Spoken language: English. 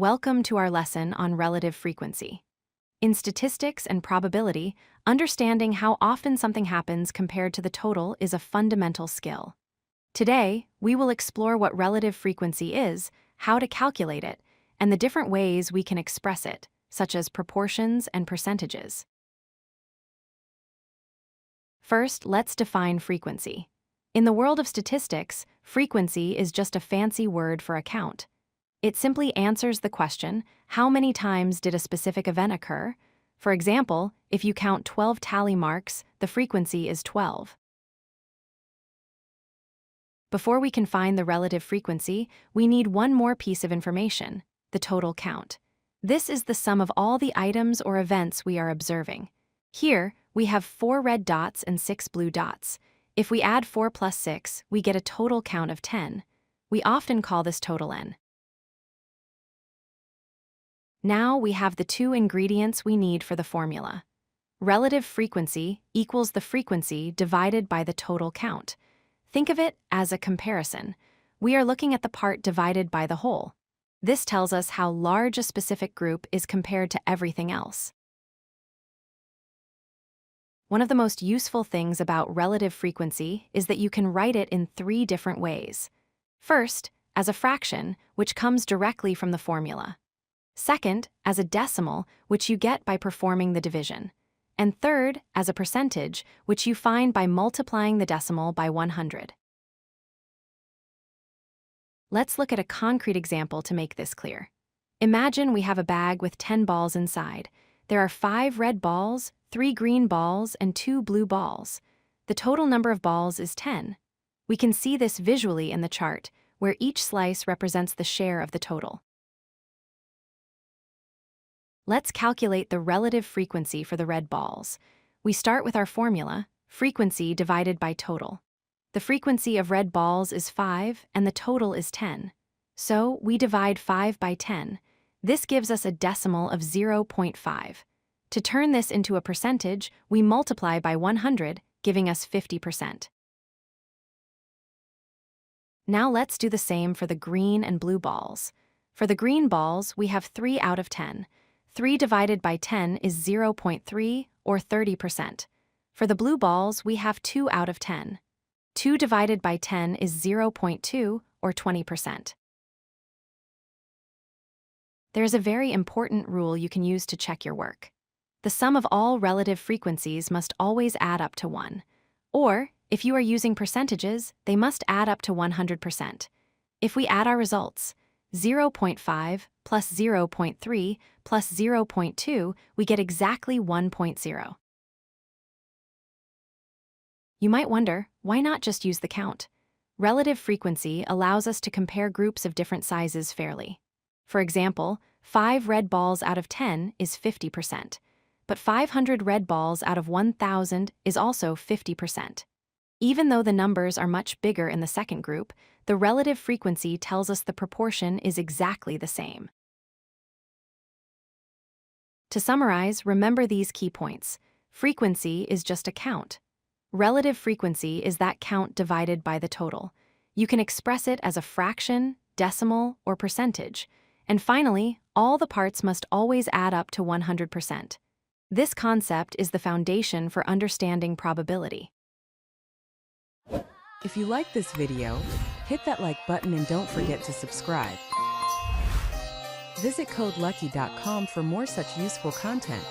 Welcome to our lesson on relative frequency. In statistics and probability, understanding how often something happens compared to the total is a fundamental skill. Today, we will explore what relative frequency is, how to calculate it, and the different ways we can express it, such as proportions and percentages. First, let's define frequency. In the world of statistics, frequency is just a fancy word for a count. It simply answers the question, how many times did a specific event occur? For example, if you count 12 tally marks, the frequency is 12. Before we can find the relative frequency, we need one more piece of information, the total count. This is the sum of all the items or events we are observing. Here, we have 4 red dots and 6 blue dots. If we add 4 plus 6, we get a total count of 10. We often call this total n. Now we have the two ingredients we need for the formula. Relative frequency equals the frequency divided by the total count. Think of it as a comparison. We are looking at the part divided by the whole. This tells us how large a specific group is compared to everything else. One of the most useful things about relative frequency is that you can write it in 3 different ways. First, as a fraction, which comes directly from the formula. Second, as a decimal, which you get by performing the division. And third, as a percentage, which you find by multiplying the decimal by 100. Let's look at a concrete example to make this clear. Imagine we have a bag with 10 balls inside. There are 5 red balls, 3 green balls, and 2 blue balls. The total number of balls is 10. We can see this visually in the chart, where each slice represents the share of the total. Let's calculate the relative frequency for the red balls. We start with our formula, frequency divided by total. The frequency of red balls is 5 and the total is 10. So we divide 5 by 10. This gives us a decimal of 0.5. To turn this into a percentage, we multiply by 100, giving us 50%. Now let's do the same for the green and blue balls. For the green balls, we have 3 out of 10. 3 divided by 10 is 0.3, or 30%. For the blue balls, we have 2 out of 10. 2 divided by 10 is 0.2, or 20%. There's a very important rule you can use to check your work. The sum of all relative frequencies must always add up to 1. Or, if you are using percentages, they must add up to 100%. If we add our results, 0.5 plus 0.3 plus 0.2, we get exactly 1.0. You might wonder, why not just use the count? Relative frequency allows us to compare groups of different sizes fairly. For example, 5 red balls out of 10 is 50%, but 500 red balls out of 1,000 is also 50%. Even though the numbers are much bigger in the second group, the relative frequency tells us the proportion is exactly the same. To summarize, remember these key points. Frequency is just a count. Relative frequency is that count divided by the total. You can express it as a fraction, decimal, or percentage. And finally, all the parts must always add up to 100%. This concept is the foundation for understanding probability. If you like this video, hit that like button and don't forget to subscribe. Visit CodeLucky.com for more such useful content.